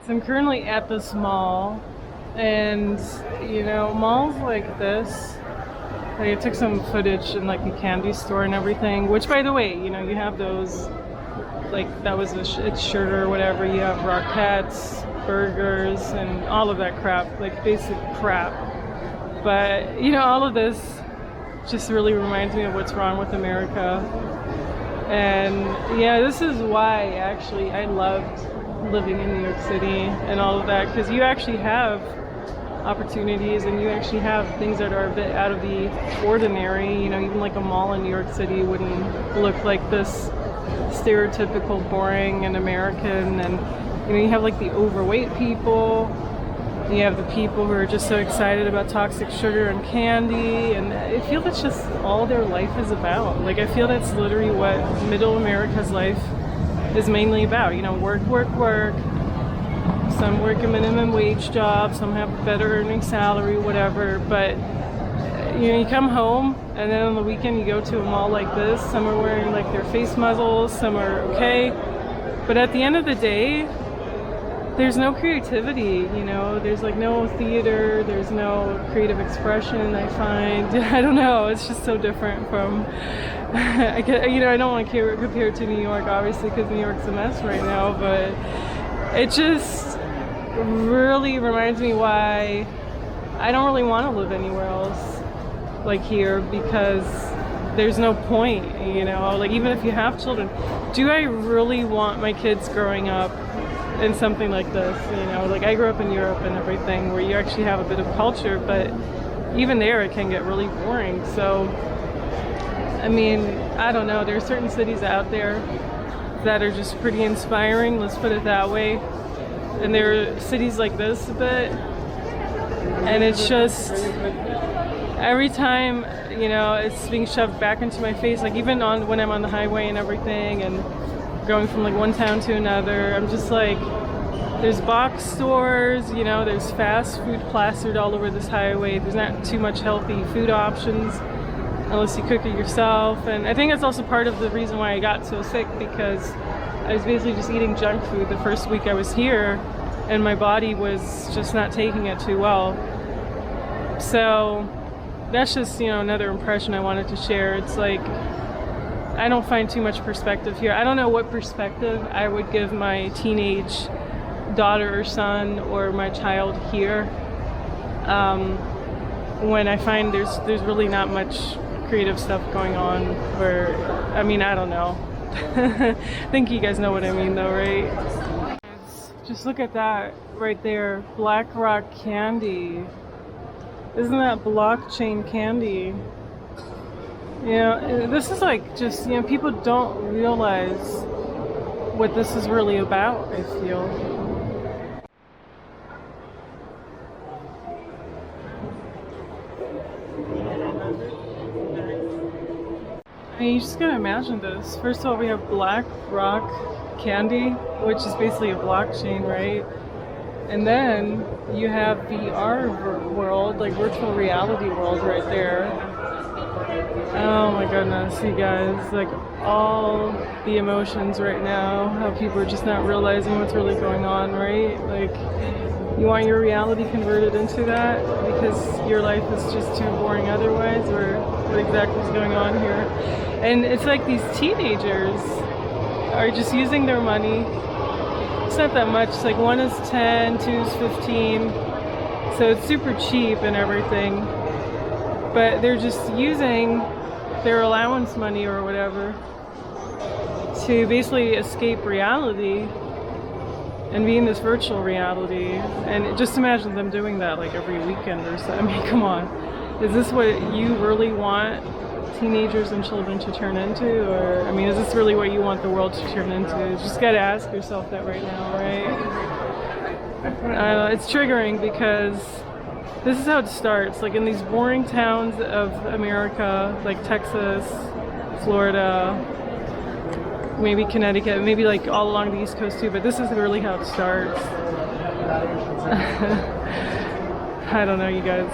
So I'm currently at this mall, and malls like this. Like, I took some footage in like a candy store and everything. Which, by the way, you have those. Like that was it's shirt or whatever. You have Rockettes, burgers, and all of that crap, like basic crap. But all of this just really reminds me of what's wrong with America. And yeah, this is why actually I loved living in New York City and all of that, because you actually have opportunities and you actually have things that are a bit out of the ordinary. Even like a mall in New York City wouldn't look like this stereotypical, boring and American. And you have like the overweight people. You have the people who are just so excited about toxic sugar and candy, and I feel that's just all their life is about. Like, I feel that's literally what middle America's life is mainly about. Work, work, work. Some work a minimum wage job, some have a better earning salary, whatever. But you come home, and then on the weekend you go to a mall like this. Some are wearing like their face muzzles, some are okay. But at the end of the day, there's no creativity, there's like no theater, there's no creative expression, I find. I don't know, it's just so different from, I don't want to compare it to New York, obviously, because New York's a mess right now, but it just really reminds me why I don't really want to live anywhere else like here, because there's no point, like even if you have children, do I really want my kids growing up in something like this? Like I grew up in Europe and everything, where you actually have a bit of culture, but even there it can get really boring. So I mean, I don't know, there are certain cities out there that are just pretty inspiring, let's put it that way, and there are cities like this a bit, and it's just every time it's being shoved back into my face, like even when I'm on the highway and everything and going from like one town to another, I'm just like, there's box stores, there's fast food plastered all over this highway. There's not too much healthy food options unless you cook it yourself. And I think that's also part of the reason why I got so sick, because I was basically just eating junk food the first week I was here, and my body was just not taking it too well. So that's just, another impression I wanted to share. It's like, I don't find too much perspective here. I don't know what perspective I would give my teenage daughter or son or my child here, when I find there's really not much creative stuff going on. Where, I mean, I don't know. I think you guys know what I mean though, right? Just look at that right there, Black Rock candy. Isn't that blockchain candy? This is like just, people don't realize what this is really about, I feel. I mean, you just gotta imagine this. First of all, we have Black Rock candy, which is basically a blockchain, right? And then you have VR world, like virtual reality world right there. Oh my goodness, you guys, like all the emotions right now, how people are just not realizing what's really going on, right? Like, you want your reality converted into that because your life is just too boring otherwise, or what exactly is going on here? And it's like these teenagers are just using their money. It's not that much, it's like one is 10, two is 15, so it's super cheap and everything, but they're just using their allowance money or whatever to basically escape reality and be in this virtual reality. And just imagine them doing that like every weekend or so. I mean, come on, is this what you really want teenagers and children to turn into? Or, I mean, is this really what you want the world to turn into? You just gotta ask yourself that right now, right? It's triggering because this is how it starts, like in these boring towns of America, like Texas, Florida, maybe Connecticut, maybe like all along the East Coast too, but this is really how it starts. I don't know, you guys.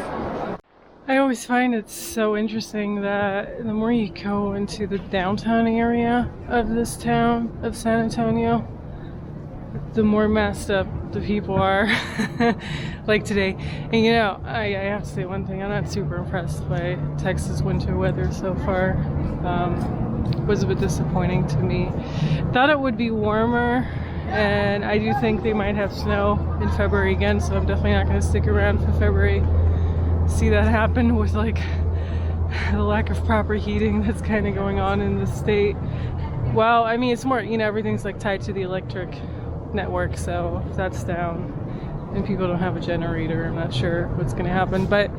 I always find it so interesting that the more you go into the downtown area of this town of San Antonio, the more messed up the people are. Like today. And you know, I have to say one thing, I'm not super impressed by Texas winter weather so far. Was a bit disappointing to me. Thought it would be warmer, and I do think they might have snow in February again, so I'm definitely not going to stick around for February. See that happen with like the lack of proper heating that's kind of going on in the state. Well, I mean, it's more, you know, everything's like tied to the electric network, so if that's down and people don't have a generator, I'm not sure what's going to happen. But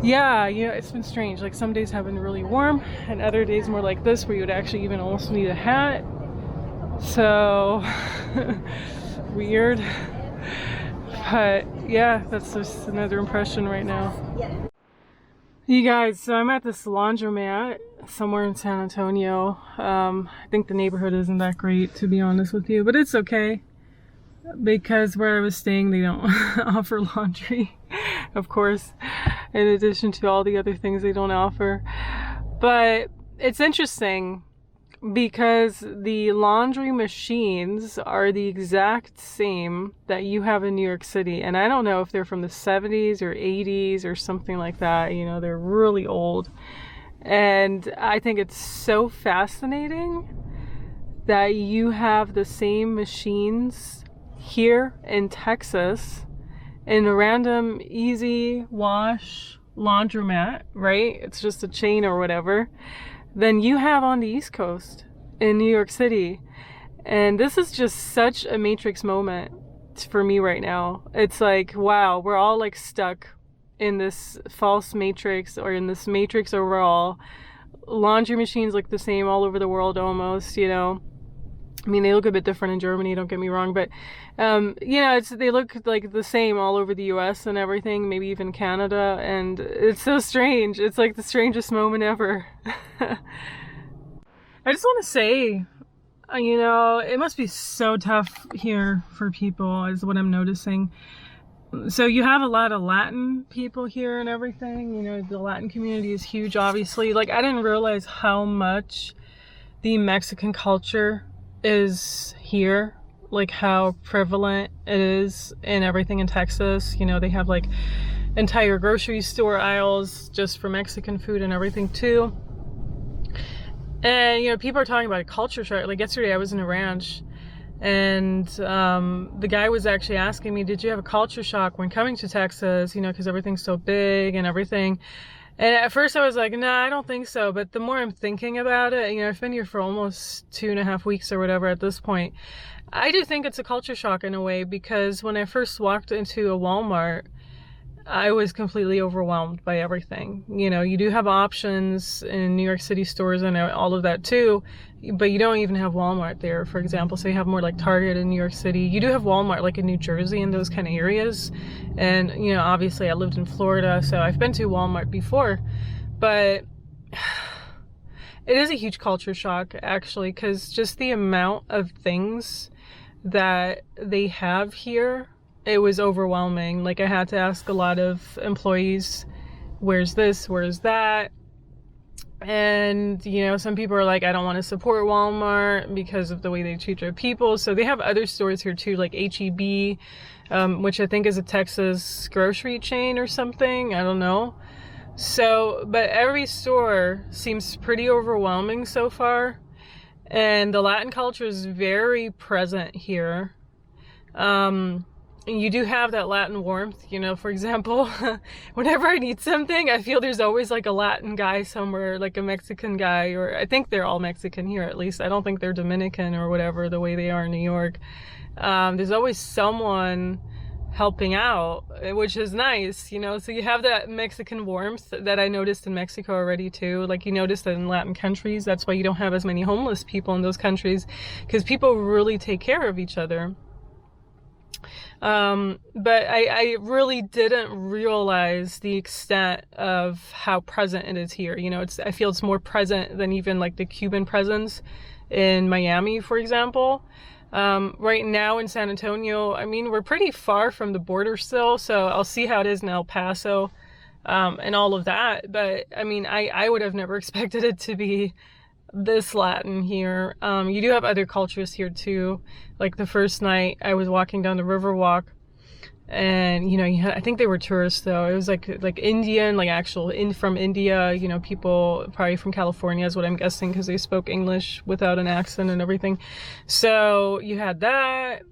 yeah, you know, it's been strange. Like some days have been really warm and other days more like this where you would actually even almost need a hat. So weird. But yeah, that's just another impression right now. You guys, so I'm at this laundromat somewhere in San Antonio. I think the neighborhood isn't that great, to be honest with you, but it's okay because where I was staying they don't offer laundry, of course, in addition to all the other things they don't offer. But it's interesting because the laundry machines are the exact same that you have in New York City. And I don't know if they're from the 70s or 80s or something like that. You know, they're really old. And I think it's so fascinating that you have the same machines here in Texas in a random easy wash laundromat, right? It's just a chain or whatever. Than you have on the East Coast in New York City. And this is just such a Matrix moment for me right now. It's like, wow, we're all like stuck in this false Matrix, or in this Matrix overall. Laundry machines look the same all over the world almost, you know. I mean, they look a bit different in Germany, don't get me wrong, but you know, they look like the same all over the US and everything, maybe even Canada, and it's so strange. It's like the strangest moment ever. I just want to say, you know, it must be so tough here for people, is what I'm noticing. So you have a lot of Latin people here and everything, you know, the Latin community is huge, obviously. Like, I didn't realize how much the Mexican culture is here, like how prevalent it is in everything in Texas. You know, they have like entire grocery store aisles just for Mexican food and everything too. And you know, people are talking about a culture shock. Like yesterday I was in a ranch and the guy was actually asking me, did you have a culture shock when coming to Texas, you know, because everything's so big and everything. And at first I was like, nah, I don't think so. But the more I'm thinking about it, you know, I've been here for almost 2.5 weeks or whatever at this point. I do think it's a culture shock in a way, because when I first walked into a Walmart, I was completely overwhelmed by everything. You know, you do have options in New York City stores and all of that too, but you don't even have Walmart there, for example. So you have more like Target in New York City. You do have Walmart like in New Jersey and those kind of areas. And, you know, obviously I lived in Florida, so I've been to Walmart before, but it is a huge culture shock actually, because just the amount of things that they have here, it was overwhelming. Like I had to ask a lot of employees, where's this, where's that? And, you know, some people are like, I don't want to support Walmart because of the way they treat their people. So they have other stores here too, like H-E-B, which I think is a Texas grocery chain or something. I don't know. So, but every store seems pretty overwhelming so far. And the Latin culture is very present here. You do have that Latin warmth, you know, for example, whenever I need something, I feel there's always like a Latin guy somewhere, like a Mexican guy, or I think they're all Mexican here at least. I don't think they're Dominican or whatever, the way they are in New York. There's always someone helping out, which is nice, you know, so you have that Mexican warmth that I noticed in Mexico already too. Like you notice that in Latin countries, that's why you don't have as many homeless people in those countries, because people really take care of each other. But I really didn't realize the extent of how present it is here. You know, I feel it's more present than even like the Cuban presence in Miami, for example. Right now in San Antonio, I mean, we're pretty far from the border still, so I'll see how it is in El Paso, and all of that. But I mean, I would have never expected it to be this Latin here. You do have other cultures here too. Like the first night I was walking down the Riverwalk, and you know, you had, I think they were tourists though. It was like Indian, like actual from India. You know, people probably from California is what I'm guessing, because they spoke English without an accent and everything. So you had that.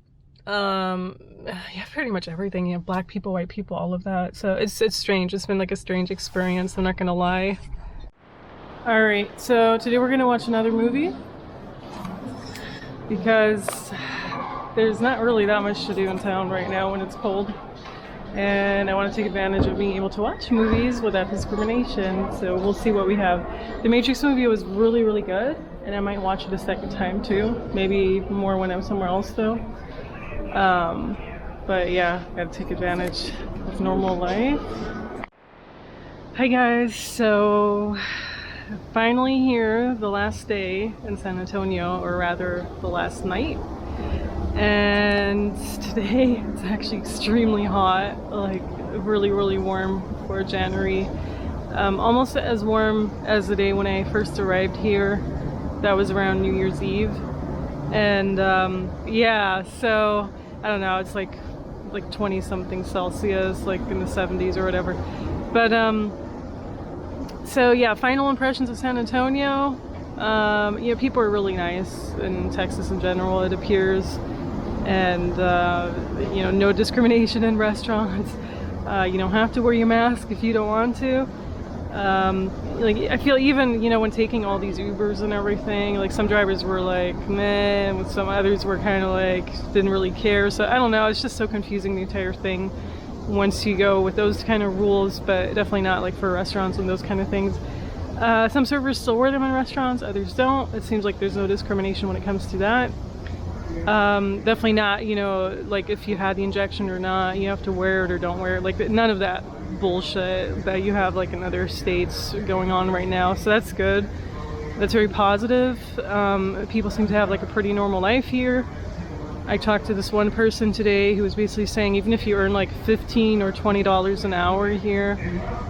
Yeah, pretty much everything. You have black people, white people, all of that. So it's strange. It's been like a strange experience, I'm not gonna lie. All right, so today we're gonna watch another movie because there's not really that much to do in town right now when it's cold, and I want to take advantage of being able to watch movies without discrimination. So we'll see what we have. The Matrix movie was really, really good, and I might watch it a second time too. Maybe more when I'm somewhere else though. But yeah, gotta take advantage of normal life. Hi guys, so finally here, the last day in San Antonio, or rather the last night. And today it's actually extremely hot, like really, really warm for January. Almost as warm as the day when I first arrived here. That was around New Year's Eve. And yeah, so I don't know, it's like 20 something Celsius, like in the 70s or whatever. But so yeah, final impressions of San Antonio. You know, people are really nice in Texas in general, it appears. And you know, no discrimination in restaurants. You don't have to wear your mask if you don't want to. Like I feel even, you know, when taking all these Ubers and everything, like some drivers were like meh, and some others were kind of like didn't really care. So I don't know, it's just so confusing, the entire thing, once you go with those kind of rules. But definitely not like for restaurants and those kind of things. Some servers still wear them in restaurants, others don't. It seems like there's no discrimination when it comes to that. Definitely not, you know, like if you had the injection or not, you have to wear it or don't wear it, like none of that bullshit that you have like in other states going on right now. So that's good, that's very positive. People seem to have like a pretty normal life here. I talked to this one person today who was basically saying even if you earn like $15 or $20 an hour here,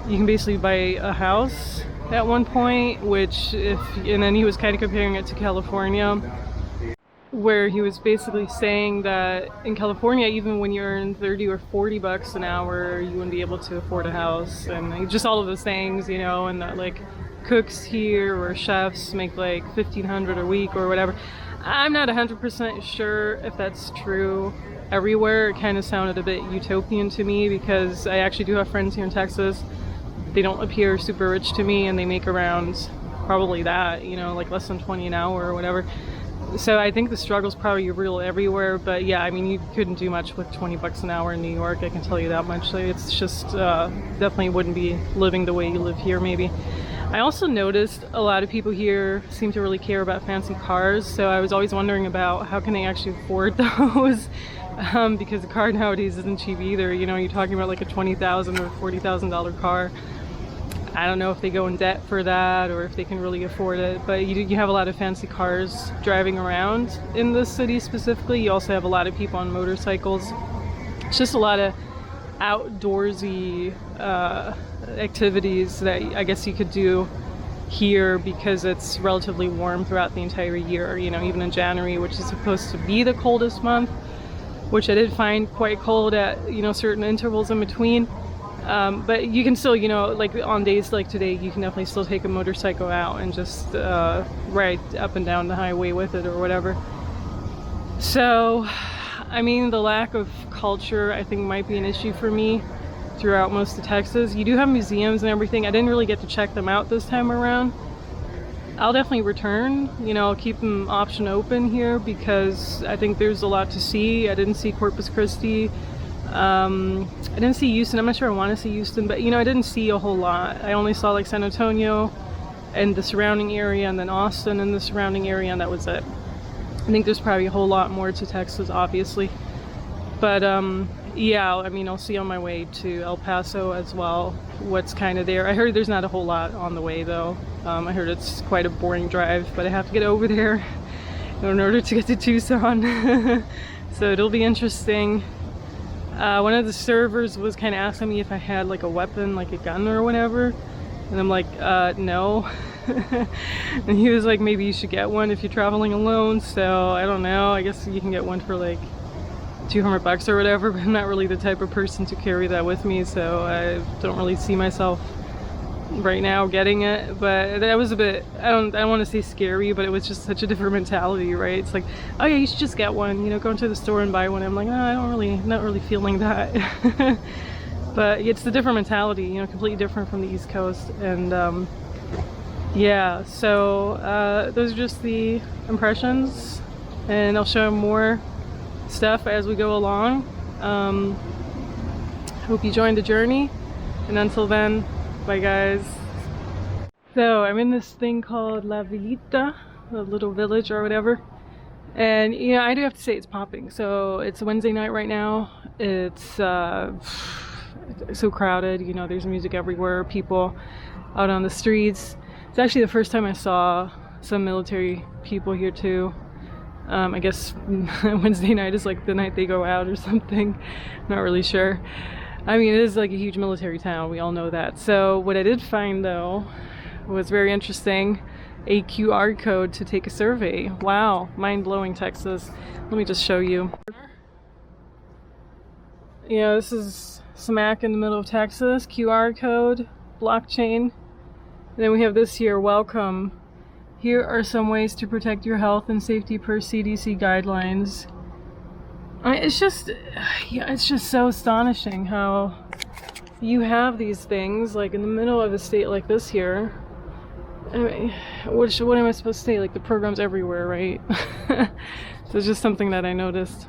you can basically buy a house at one point, which and then he was kind of comparing it to California, where he was basically saying that in California, even when you earn 30 or 40 bucks an hour, you wouldn't be able to afford a house, and just all of those things, you know, and that like cooks here or chefs make like $1,500 a week or whatever. I'm not 100% sure if that's true everywhere. It kind of sounded a bit utopian to me, because I actually do have friends here in Texas. They don't appear super rich to me, and they make around probably that, you know, like less than 20 an hour or whatever. So I think the struggle's probably real everywhere, but yeah, I mean, you couldn't do much with 20 bucks an hour in New York, I can tell you that much. Like, it's just definitely wouldn't be living the way you live here, maybe. I also noticed a lot of people here seem to really care about fancy cars, so I was always wondering about how can they actually afford those, because the car nowadays isn't cheap either. You know, you're talking about like a $20,000 or $40,000 car. I don't know if they go in debt for that or if they can really afford it, but you have a lot of fancy cars driving around in the city specifically. You also have a lot of people on motorcycles. It's just a lot of outdoorsy activities that I guess you could do here, because it's relatively warm throughout the entire year, you know, even in January, which is supposed to be the coldest month, which I did find quite cold at, you know, certain intervals in between. But you can still, you know, like on days like today, you can definitely still take a motorcycle out and just ride up and down the highway with it or whatever. So, I mean, the lack of culture, I think, might be an issue for me throughout most of Texas. You do have museums and everything. I didn't really get to check them out this time around. I'll definitely return, you know, I'll keep them option open here, because I think there's a lot to see. I didn't see Corpus Christi. I didn't see Houston. I'm not sure I want to see Houston, but you know, I didn't see a whole lot. I only saw like San Antonio and the surrounding area, and then Austin and the surrounding area, and that was it. I think there's probably a whole lot more to Texas, obviously. But yeah, I mean, I'll see on my way to El Paso as well what's kind of there. I heard there's not a whole lot on the way though. I heard it's quite a boring drive, but I have to get over there in order to get to Tucson. So it'll be interesting. One of the servers was kind of asking me if I had like a weapon, like a gun or whatever. And I'm like, no. And he was like, maybe you should get one if you're traveling alone. So I don't know, I guess you can get one for like $200 or whatever, but I'm not really the type of person to carry that with me, so I don't really see myself right now getting it. But that was a bit, I don't want to say scary, but it was just such a different mentality, right? It's like, oh yeah, you should just get one, you know, go into the store and buy one. I'm like, no, not really feeling that. But it's the different mentality, you know, completely different from the East Coast. And yeah, so those are just the impressions, and I'll show more stuff as we go along. Hope you joined the journey, and until then, bye guys. So I'm in this thing called La Villita, a little village or whatever, and you know, I do have to say it's popping. So it's Wednesday night right now. It's so crowded, you know, there's music everywhere, people out on the streets. It's actually the first time I saw some military people here too. I guess Wednesday night is like the night they go out or something. Not really sure. I mean, it is like a huge military town, we all know that. So what I did find though was very interesting, a QR code to take a survey. Wow, mind-blowing, Texas. Let me just show you. You know, this is smack in the middle of Texas. QR code, blockchain. And then we have this here, welcome. Here are some ways to protect your health and safety per CDC guidelines. It's just so astonishing how you have these things like in the middle of a state like this here. I mean, what am I supposed to say? Like, the program's everywhere, right? So it's just something that I noticed.